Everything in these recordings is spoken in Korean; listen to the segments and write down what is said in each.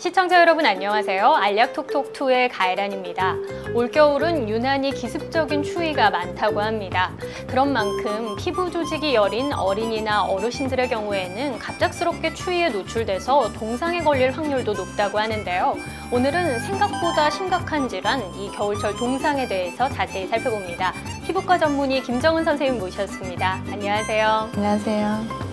시청자 여러분 안녕하세요. 알약톡톡2의 가혜란입니다. 올겨울은 유난히 기습적인 추위가 많다고 합니다. 그런 만큼 피부 조직이 여린 어린이나 어르신들의 경우에는 갑작스럽게 추위에 노출돼서 동상에 걸릴 확률도 높다고 하는데요. 오늘은 생각보다 심각한 질환, 이 겨울철 동상에 대해서 자세히 살펴봅니다. 피부과 전문의 김정은 선생님 모셨습니다. 안녕하세요. 안녕하세요.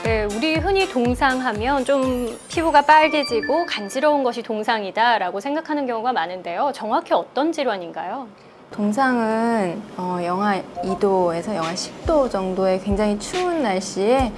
네, 우리 흔히 동상하면 좀 피부가 빨개지고 간지러운 것이 동상이다라고 생각하는 경우가 많은데요. 정확히 어떤 질환인가요? 동상은 영하 2도에서 영하 10도 정도의 굉장히 추운 날씨에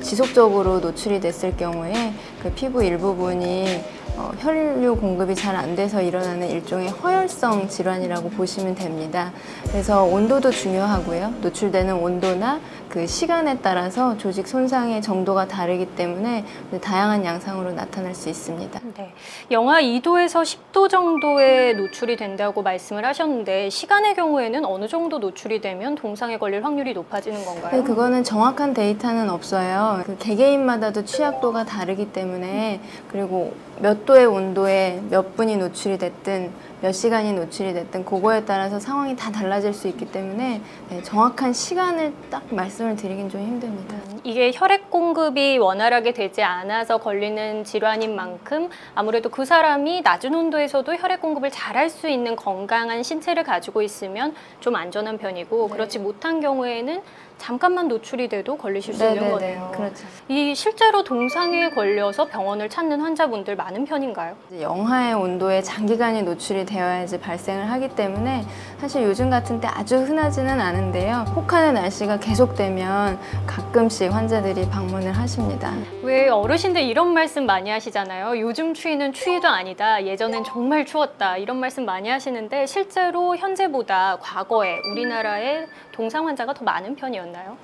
지속적으로 노출이 됐을 경우에 그 피부 일부분이 혈류 공급이 잘 안 돼서 일어나는 일종의 허혈성 질환이라고 보시면 됩니다. 그래서 온도도 중요하고요. 노출되는 온도나 그 시간에 따라서 조직 손상의 정도가 다르기 때문에 다양한 양상으로 나타날 수 있습니다. 네, 영하 2도에서 10도 정도의 노출이 된다고 말씀을 하셨는데 시간의 경우에는 어느 정도 노출이 되면 동상에 걸릴 확률이 높아지는 건가요? 네, 그거는 정확한 데이터는 없어요. 그 개개인마다도 취약도가 다르기 때문에 그리고 몇 도의 온도에 몇 분이 노출이 됐든 몇 시간이 노출이 됐든 그거에 따라서 상황이 다 달라질 수 있기 때문에 정확한 시간을 딱 말씀을 드리긴 좀 힘듭니다. 이게 혈액 공급이 원활하게 되지 않아서 걸리는 질환인 만큼 아무래도 그 사람이 낮은 온도에서도 혈액 공급을 잘할 수 있는 건강한 신체를 가지고 있으면 좀 안전한 편이고 네. 그렇지 못한 경우에는 잠깐만 노출이 돼도 걸리실 수 있는 거네요. 그렇죠. 이 실제로 동상에 걸려서 병원을 찾는 환자분들 많은 편인가요? 영하의 온도에 장기간이 노출이 되어야지 발생을 하기 때문에 사실 요즘 같은 때 아주 흔하지는 않은데요. 혹한의 날씨가 계속되면 가끔씩 환자들이 방문을 하십니다. 왜 어르신들 이런 말씀 많이 하시잖아요. 요즘 추위는 추위도 아니다. 예전엔 정말 추웠다. 이런 말씀 많이 하시는데 실제로 현재보다 과거에 우리나라에 동상 환자가 더 많은 편이었나요?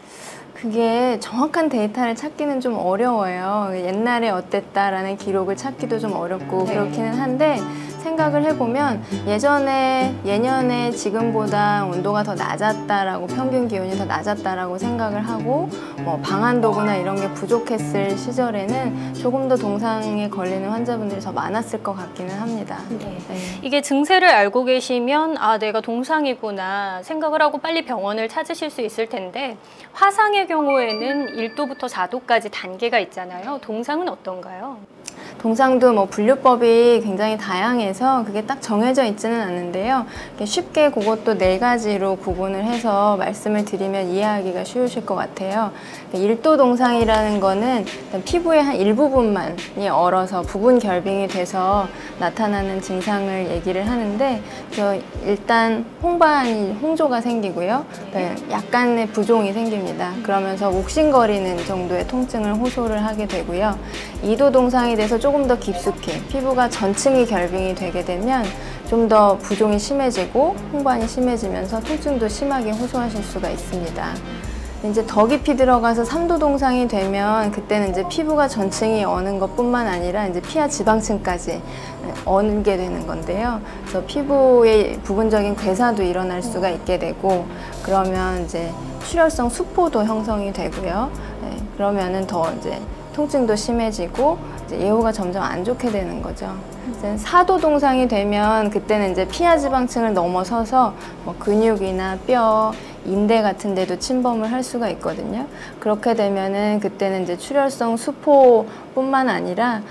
그게 정확한 데이터를 찾기는 좀 어려워요. 옛날에 어땠다라는 기록을 찾기도 좀 어렵고 그렇기는 한데 생각을 해보면 예년에 지금보다 온도가 더 낮았다라고 평균 기온이 더 낮았다라고 생각을 하고 뭐 방한도구나 이런 게 부족했을 시절에는 조금 더 동상에 걸리는 환자분들이 더 많았을 것 같기는 합니다. 네. 이게 증세를 알고 계시면 아 내가 동상이구나 생각을 하고 빨리 병원을 찾으실 수 있을 텐데 화상의 경우에는 1도부터 4도까지 단계가 있잖아요. 동상은 어떤가요? 동상도 뭐 분류법이 굉장히 다양해서 그게 딱 정해져 있지는 않는데요. 쉽게 그것도 4가지로 구분을 해서 말씀을 드리면 이해하기가 쉬우실 것 같아요. 1도 동상이라는 거는 피부의 한 일부분만이 얼어서 부분 결빙이 돼서 나타나는 증상을 얘기를 하는데 일단 홍조가 생기고요. 약간의 부종이 생깁니다. 그러면서 옥신거리는 정도의 통증을 호소를 하게 되고요. 2도 동상이 돼서 조금 더 깊숙이 피부가 전층이 결빙이 되게 되면 좀 더 부종이 심해지고 홍반이 심해지면서 통증도 심하게 호소하실 수가 있습니다. 이제 더 깊이 들어가서 3도 동상이 되면 그때는 이제 피부가 전층이 어는 것뿐만 아니라 이제 피하 지방층까지 어게 되는 건데요. 그래서 피부의 부분적인 괴사도 일어날 수가 있게 되고 그러면 이제 출혈성 수포도 형성이 되고요. 그러면은 더 이제 통증도 심해지고 이제 예후가 점점 안 좋게 되는 거죠. 이제 4도 동상이 되면 그때는 이제 피하 지방층을 넘어서서 뭐 근육이나 뼈, 인대 같은 데도 침범을 할 수가 있거든요. 그렇게 되면은 그때는 이제 출혈성 수포뿐만 아니라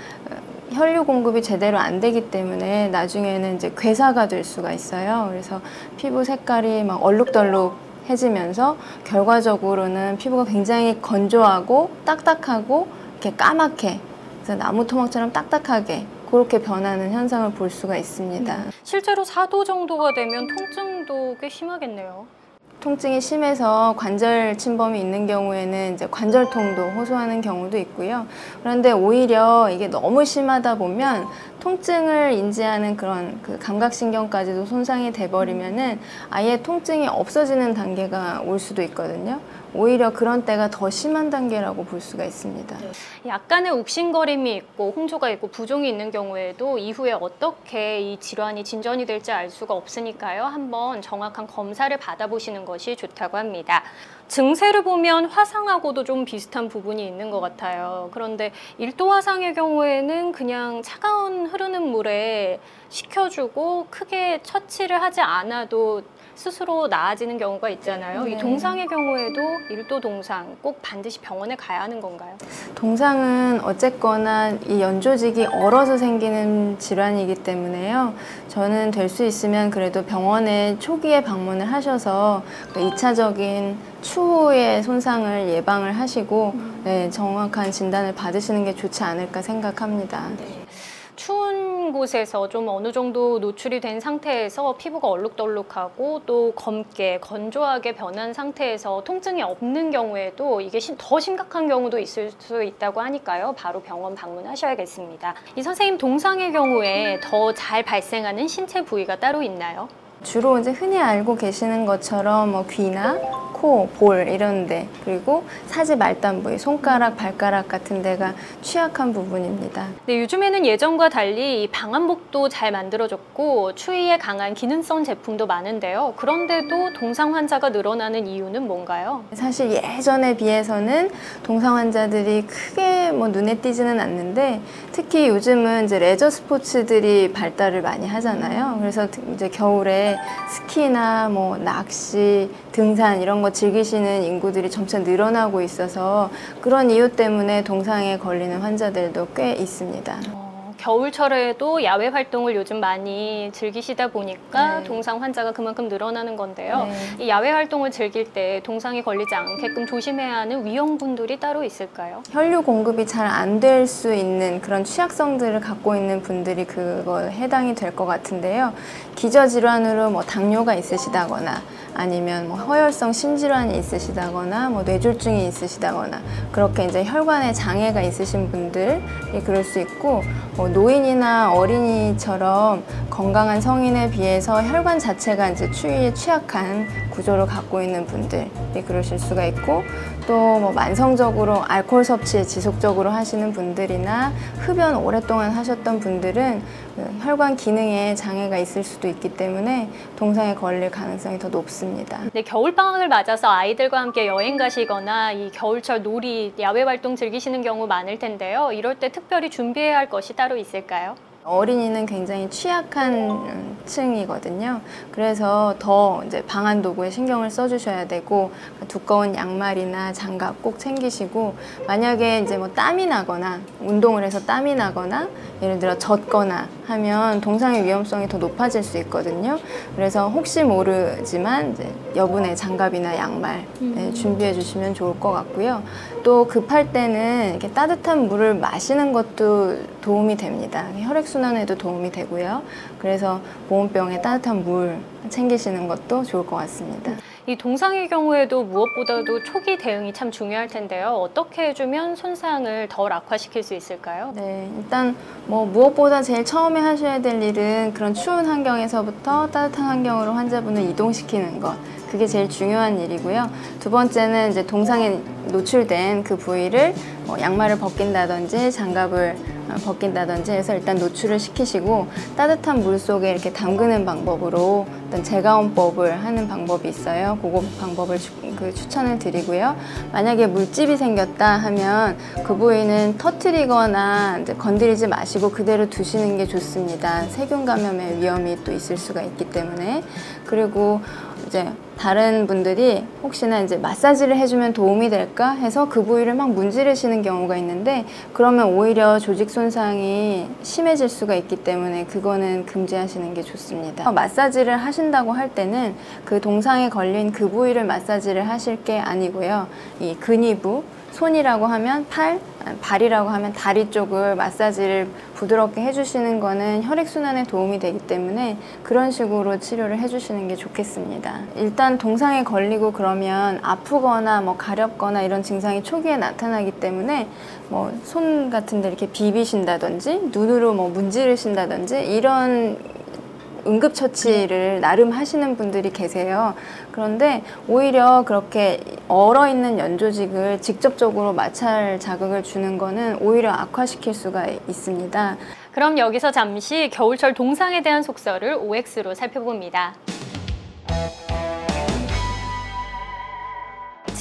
혈류 공급이 제대로 안 되기 때문에 나중에는 이제 괴사가 될 수가 있어요. 그래서 피부 색깔이 막 얼룩덜룩해지면서 결과적으로는 피부가 굉장히 건조하고 딱딱하고 이렇게 까맣게 그래서 나무 토막처럼 딱딱하게 그렇게 변하는 현상을 볼 수가 있습니다. 실제로 4도 정도가 되면 통증도 꽤 심하겠네요. 통증이 심해서 관절 침범이 있는 경우에는 이제 관절통도 호소하는 경우도 있고요. 그런데 오히려 이게 너무 심하다 보면 통증을 인지하는 그런 그 감각신경까지도 손상이 돼버리면은 아예 통증이 없어지는 단계가 올 수도 있거든요. 오히려 그런 때가 더 심한 단계라고 볼 수가 있습니다. 약간의 욱신거림이 있고 홍조가 있고 부종이 있는 경우에도 이후에 어떻게 이 질환이 진전이 될지 알 수가 없으니까요. 한번 정확한 검사를 받아보시는 것이 좋다고 합니다. 증세를 보면 화상하고도 좀 비슷한 부분이 있는 것 같아요. 그런데 일도 화상의 경우에는 그냥 차가운 흐르는 물에 식혀주고 크게 처치를 하지 않아도 스스로 나아지는 경우가 있잖아요. 네. 이 동상의 경우에도 일도 동상 꼭 반드시 병원에 가야 하는 건가요? 동상은 어쨌거나 이 연조직이 얼어서 생기는 질환이기 때문에요. 저는 될 수 있으면 그래도 병원에 초기에 방문을 하셔서 2차적인 추후의 손상을 예방을 하시고 네, 정확한 진단을 받으시는 게 좋지 않을까 생각합니다. 추운 곳에서 좀 어느 정도 노출이 된 상태에서 피부가 얼룩덜룩하고 또 검게 건조하게 변한 상태에서 통증이 없는 경우에도 이게 더 심각한 경우도 있을 수 있다고 하니까요. 바로 병원 방문하셔야겠습니다. 이 선생님, 동상의 경우에 더 잘 발생하는 신체 부위가 따로 있나요? 주로 이제 흔히 알고 계시는 것처럼 뭐 귀나 코, 볼 이런 데, 그리고 사지 말단 부위, 손가락, 발가락 같은 데가 취약한 부분입니다. 네, 요즘에는 예전과 달리 이 방한복도 잘 만들어졌고 추위에 강한 기능성 제품도 많은데요. 그런데도 동상 환자가 늘어나는 이유는 뭔가요? 사실 예전에 비해서는 동상 환자들이 크게 뭐 눈에 띄지는 않는데, 특히 요즘은 이제 레저 스포츠들이 발달을 많이 하잖아요. 그래서 이제 겨울에 스키나 뭐 낚시, 등산 이런 거 즐기시는 인구들이 점차 늘어나고 있어서 그런 이유 때문에 동상에 걸리는 환자들도 꽤 있습니다. 겨울철에도 야외 활동을 요즘 많이 즐기시다 보니까 네. 동상 환자가 그만큼 늘어나는 건데요. 네. 이 야외 활동을 즐길 때 동상에 걸리지 않게끔 조심해야 하는 위험분들이 따로 있을까요? 혈류 공급이 잘 안 될 수 있는 그런 취약성들을 갖고 있는 분들이 그거 해당이 될 것 같은데요. 기저질환으로 뭐 당뇨가 있으시다거나 아니면 뭐 허혈성 심질환이 있으시다거나 뭐 뇌졸중이 있으시다거나 그렇게 이제 혈관에 장애가 있으신 분들이 그럴 수 있고, 노인이나 어린이처럼 건강한 성인에 비해서 혈관 자체가 이제 추위에 취약한 구조를 갖고 있는 분들이 그러실 수가 있고, 또 뭐 만성적으로 알코올 섭취 지속적으로 하시는 분들이나 흡연 오랫동안 하셨던 분들은 혈관 기능에 장애가 있을 수도 있기 때문에 동상에 걸릴 가능성이 더 높습니다. 네, 겨울방학을 맞아서 아이들과 함께 여행 가시거나 이 겨울철 놀이, 야외 활동 즐기시는 경우 많을 텐데요. 이럴 때 특별히 준비해야 할 것이 따로 있을까요? 어린이는 굉장히 취약한 층이거든요. 그래서 더 이제 방한 도구에 신경을 써주셔야 되고, 두꺼운 양말이나 장갑 꼭 챙기시고, 만약에 이제 뭐 땀이 나거나 운동을 해서 땀이 나거나 예를 들어 젖거나 하면 동상의 위험성이 더 높아질 수 있거든요. 그래서 혹시 모르지만 이제 여분의 장갑이나 양말 준비해 주시면 좋을 것 같고요. 또 급할 때는 이렇게 따뜻한 물을 마시는 것도 도움이 됩니다. 혈액순환에도 도움이 되고요. 그래서 보온병에 따뜻한 물 챙기시는 것도 좋을 것 같습니다. 이 동상의 경우에도 무엇보다도 초기 대응이 참 중요할 텐데요. 어떻게 해주면 손상을 덜 악화시킬 수 있을까요? 네, 일단 뭐 무엇보다 제일 처음에 하셔야 될 일은 그런 추운 환경에서부터 따뜻한 환경으로 환자분을 이동시키는 것. 그게 제일 중요한 일이고요. 두 번째는 이제 동상에 노출된 그 부위를 양말을 벗긴다든지 장갑을 벗긴다든지 해서 일단 노출을 시키시고, 따뜻한 물 속에 이렇게 담그는 방법으로 어떤 재가온법을 하는 방법이 있어요. 그거 방법을 추천을 드리고요. 만약에 물집이 생겼다 하면 그 부위는 터트리거나 이제 건드리지 마시고 그대로 두시는 게 좋습니다. 세균 감염의 위험이 또 있을 수가 있기 때문에. 그리고 이제 다른 분들이 혹시나 이제 마사지를 해주면 도움이 될까 해서 그 부위를 막 문지르시는 경우가 있는데, 그러면 오히려 조직 손상이 심해질 수가 있기 때문에 그거는 금지하시는 게 좋습니다. 마사지를 하신다고 할 때는 그 동상에 걸린 그 부위를 마사지를 하실 게 아니고요. 이 근위부, 손이라고 하면 팔, 발이라고 하면 다리 쪽을 마사지를 부드럽게 해주시는 거는 혈액순환에 도움이 되기 때문에 그런 식으로 치료를 해주시는 게 좋겠습니다. 일단 동상에 걸리고 그러면 아프거나 뭐 가렵거나 이런 증상이 초기에 나타나기 때문에 뭐 손 같은 데 이렇게 비비신다든지 눈으로 뭐 문지르신다든지 이런 응급처치를 나름 하시는 분들이 계세요. 그런데 오히려 그렇게 얼어있는 연조직을 직접적으로 마찰 자극을 주는 거는 오히려 악화시킬 수가 있습니다. 그럼 여기서 잠시 겨울철 동상에 대한 속설을 OX로 살펴봅니다.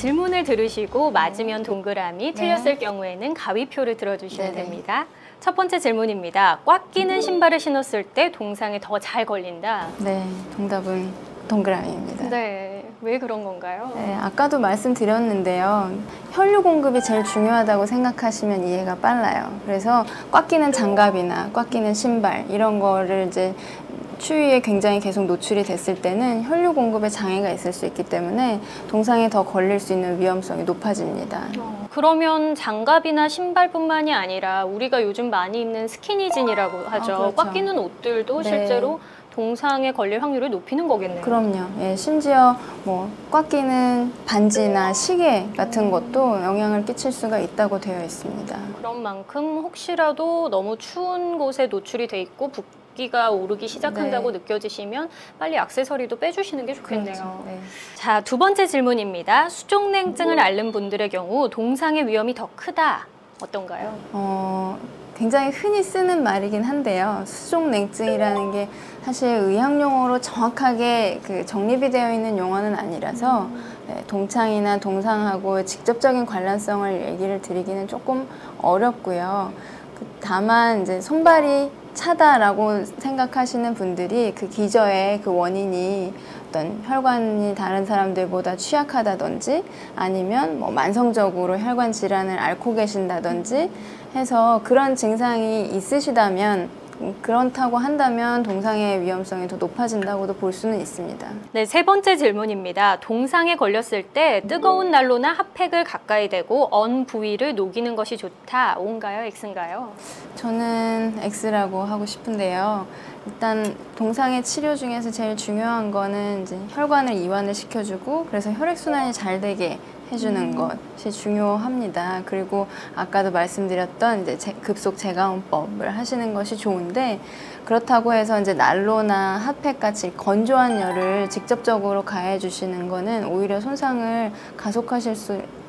질문을 들으시고 맞으면 동그라미, 틀렸을 경우에는 가위표를 들어주시면 네네. 됩니다. 첫 번째 질문입니다. 꽉 끼는 신발을 신었을 때 동상에 더 잘 걸린다. 네, 정답은 동그라미입니다. 네, 왜 그런 건가요? 네, 아까도 말씀드렸는데요. 혈류 공급이 제일 중요하다고 생각하시면 이해가 빨라요. 그래서 꽉 끼는 장갑이나 꽉 끼는 신발 이런 거를 이제 추위에 굉장히 계속 노출이 됐을 때는 혈류 공급에 장애가 있을 수 있기 때문에 동상에 더 걸릴 수 있는 위험성이 높아집니다. 그러면 장갑이나 신발뿐만이 아니라 우리가 요즘 많이 입는 스키니진이라고 하죠. 그렇죠. 꽉 끼는 옷들도 네. 실제로 동상에 걸릴 확률을 높이는 거겠네요. 그럼요. 예, 심지어 뭐 꽉 끼는 반지나 시계 같은 것도 영향을 끼칠 수가 있다고 되어 있습니다. 그런 만큼 혹시라도 너무 추운 곳에 노출이 돼 있고 붓기가 오르기 시작한다고 네. 느껴지시면 빨리 액세서리도 빼주시는 게 좋겠네요. 그렇죠. 네. 자, 두 번째 질문입니다. 수족냉증을 앓는 분들의 경우 동상의 위험이 더 크다. 어떤가요? 굉장히 흔히 쓰는 말이긴 한데요. 수족냉증이라는 게 사실 의학 용어로 정확하게 정립이 되어 있는 용어는 아니라서 네, 동창이나 동상하고 직접적인 관련성을 얘기를 드리기는 조금 어렵고요. 다만 이제 손발이 차다라고 생각하시는 분들이 그 기저의 그 원인이 어떤 혈관이 다른 사람들보다 취약하다든지 아니면 뭐 만성적으로 혈관 질환을 앓고 계신다든지 해서 그런 증상이 있으시다면 그렇다고 한다면 동상의 위험성이 더 높아진다고도 볼 수는 있습니다. 네, 세 번째 질문입니다. 동상에 걸렸을 때 뜨거운 난로나 핫팩을 가까이 대고 언 부위를 녹이는 것이 좋다. O인가요? X인가요? 저는 X라고 하고 싶은데요. 일단 동상의 치료 중에서 제일 중요한 거는 이제 혈관을 이완을 시켜주고 그래서 혈액순환이 잘 되게 해주는 것이 중요합니다. 그리고 아까도 말씀드렸던 이제 급속 재가온법을 하시는 것이 좋은데 그렇다고 해서 이제 난로나 핫팩 같이 건조한 열을 직접적으로 가해 주시는 거는 오히려 손상을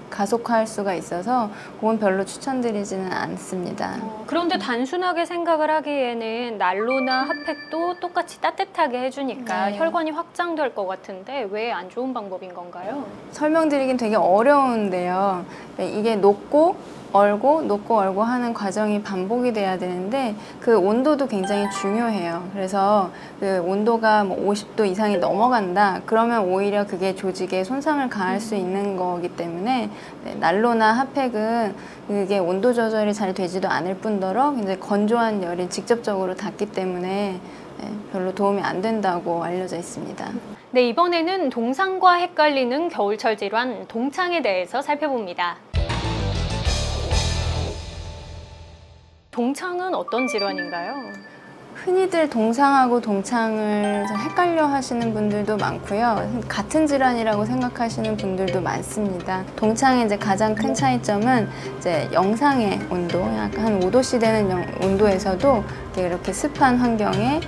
가속화할 수가 있어서 그건 별로 추천드리지는 않습니다. 그런데 단순하게 생각을 하기에는 난로나 핫팩도 똑같이 따뜻하게 해주니까 네. 혈관이 확장될 것 같은데 왜 안 좋은 방법인 건가요? 설명드리긴 되게 어려운데요. 이게 녹고 얼고 하는 과정이 반복이 돼야 되는데 그 온도도 굉장히 중요해요. 그래서 그 온도가 뭐 50도 이상이 넘어간다. 그러면 오히려 그게 조직에 손상을 가할 수 있는 거기 때문에 난로나 핫팩은 그게 온도 조절이 잘 되지도 않을 뿐더러 굉장히 건조한 열이 직접적으로 닿기 때문에 별로 도움이 안 된다고 알려져 있습니다. 네, 이번에는 동상과 헷갈리는 겨울철 질환 동창에 대해서 살펴봅니다. 동창은 어떤 질환인가요? 흔히들 동상하고 동창을 좀 헷갈려 하시는 분들도 많고요. 같은 질환이라고 생각하시는 분들도 많습니다. 동창의 이제 가장 큰 차이점은 이제 영상의 온도, 약 한 5도씨 되는 온도에서도 이렇게 습한 환경에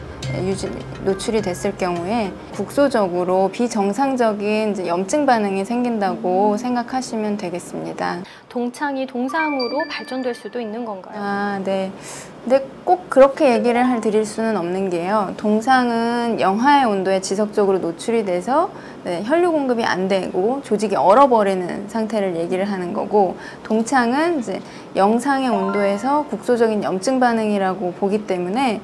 노출이 됐을 경우에 국소적으로 비정상적인 이제 염증 반응이 생긴다고 생각하시면 되겠습니다. 동창이 동상으로 발전될 수도 있는 건가요? 아, 네. 근데 꼭 그렇게 얘기를 드릴 수는 없는 게요. 동상은 영하의 온도에 지속적으로 노출이 돼서 혈류 공급이 안 되고 조직이 얼어버리는 상태를 얘기를 하는 거고, 동창은 이제 영상의 온도에서 국소적인 염증 반응이라고 보기 때문에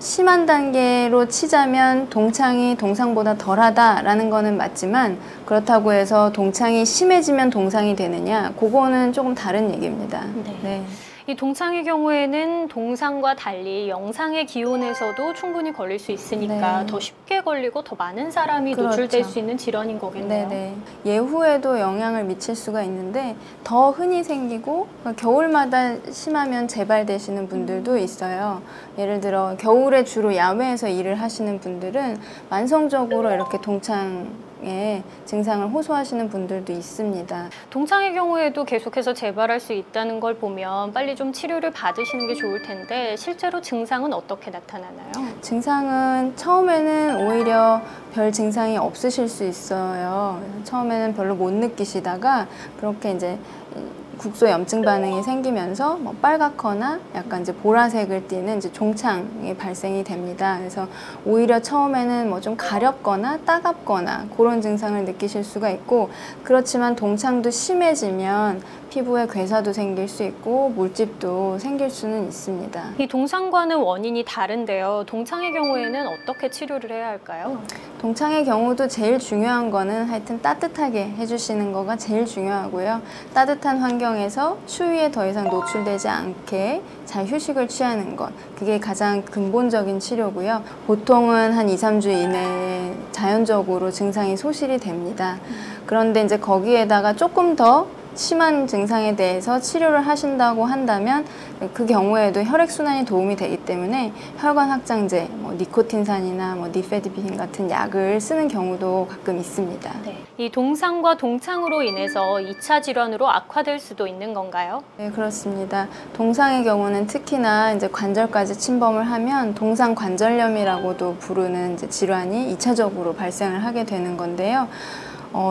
심한 단계로 치자면 동창이 동상보다 덜하다라는 거는 맞지만 그렇다고 해서 동창이 심해지면 동상이 되느냐, 그거는 조금 다른 얘기입니다. 네. 이 동창의 경우에는 동상과 달리 영상의 기온에서도 충분히 걸릴 수 있으니까 네. 더 쉽게 걸리고 더 많은 사람이 그렇죠. 노출될 수 있는 질환인 거겠네요. 네네. 예후에도 영향을 미칠 수가 있는데 더 흔히 생기고 겨울마다 심하면 재발되시는 분들도 있어요. 예를 들어 겨울에 주로 야외에서 일을 하시는 분들은 만성적으로 이렇게 동창의 증상을 호소하시는 분들도 있습니다. 동창의 경우에도 계속해서 재발할 수 있다는 걸 보면 빨리 좀 치료를 받으시는 게 좋을 텐데 실제로 증상은 어떻게 나타나나요? 증상은 처음에는 오히려 별 증상이 없으실 수 있어요. 처음에는 별로 못 느끼시다가 그렇게 이제 국소 염증 반응이 생기면서 뭐 빨갛거나 약간 이제 보라색을 띠는 이제 종창이 발생이 됩니다. 그래서 오히려 처음에는 뭐 좀 가렵거나 따갑거나 그런 증상을 느끼실 수가 있고, 그렇지만 동창도 심해지면 피부에 괴사도 생길 수 있고 물집도 생길 수는 있습니다. 이 동창과는 원인이 다른데요. 동창의 경우에는 어떻게 치료를 해야 할까요? 동창의 경우도 제일 중요한 거는 하여튼 따뜻하게 해주시는 거가 제일 중요하고요. 따뜻한 환경에서 추위에 더 이상 노출되지 않게 잘 휴식을 취하는 것, 그게 가장 근본적인 치료고요. 보통은 한 2, 3주 이내에 자연적으로 증상이 소실이 됩니다. 그런데 이제 거기에다가 조금 더 심한 증상에 대해서 치료를 하신다고 한다면 그 경우에도 혈액순환이 도움이 되기 때문에 혈관 확장제, 뭐 니코틴산이나 뭐 니페디피린 같은 약을 쓰는 경우도 가끔 있습니다. 네. 이 동상과 동창으로 인해서 2차 질환으로 악화될 수도 있는 건가요? 네, 그렇습니다. 동상의 경우는 특히나 이제 관절까지 침범을 하면 동상 관절염이라고도 부르는 이제 질환이 2차적으로 발생을 하게 되는 건데요.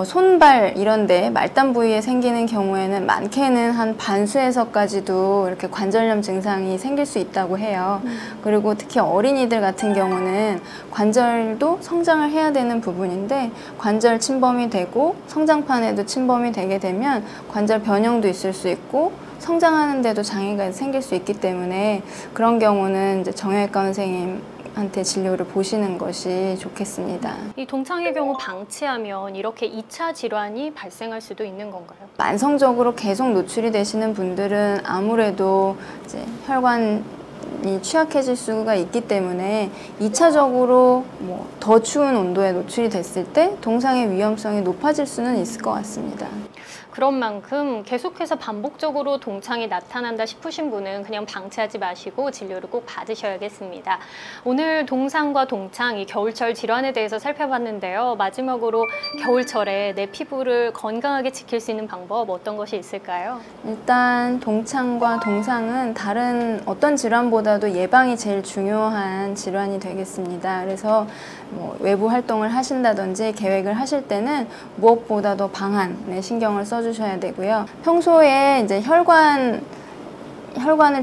손발 이런데 말단 부위에 생기는 경우에는 많게는 한 반수에서까지도 이렇게 관절염 증상이 생길 수 있다고 해요. 그리고 특히 어린이들 같은 경우는 관절도 성장을 해야 되는 부분인데 관절 침범이 되고 성장판에도 침범이 되게 되면 관절 변형도 있을 수 있고 성장하는 데도 장애가 생길 수 있기 때문에 그런 경우는 이제 정형외과 선생님한테 진료를 보시는 것이 좋겠습니다. 이 동창의 경우 방치하면 이렇게 2차 질환이 발생할 수도 있는 건가요? 만성적으로 계속 노출이 되시는 분들은 아무래도 이제 혈관이 취약해질 수가 있기 때문에 2차적으로 뭐 더 추운 온도에 노출이 됐을 때 동상의 위험성이 높아질 수는 있을 것 같습니다. 그런 만큼 계속해서 반복적으로 동창이 나타난다 싶으신 분은 그냥 방치하지 마시고 진료를 꼭 받으셔야겠습니다. 오늘 동상과 동창, 이 겨울철 질환에 대해서 살펴봤는데요. 마지막으로 겨울철에 내 피부를 건강하게 지킬 수 있는 방법 어떤 것이 있을까요? 일단 동창과 동상은 다른 어떤 질환보다도 예방이 제일 중요한 질환이 되겠습니다. 그래서 뭐 외부 활동을 하신다든지 계획을 하실 때는 무엇보다도 방한에 신경을 써주셔야 되고요. 평소에 이제 혈관을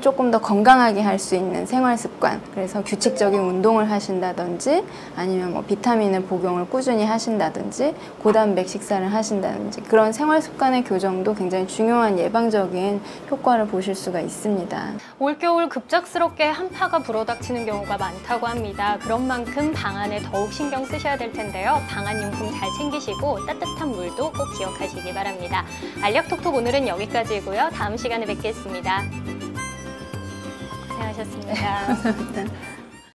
조금 더 건강하게 할 수 있는 생활 습관, 그래서 규칙적인 운동을 하신다든지 아니면 뭐 비타민을 복용을 꾸준히 하신다든지 고단백 식사를 하신다든지 그런 생활 습관의 교정도 굉장히 중요한 예방적인 효과를 보실 수가 있습니다. 올겨울 급작스럽게 한파가 불어닥치는 경우가 많다고 합니다. 그런 만큼 방안에 더욱 신경 쓰셔야 될 텐데요. 방한용품 잘 챙기시고 따뜻한 물도 꼭 기억하시기 바랍니다. 알약톡톡 오늘은 여기까지고요. 다음 시간에 뵙겠습니다. 고생하셨습니다. 감사합니다.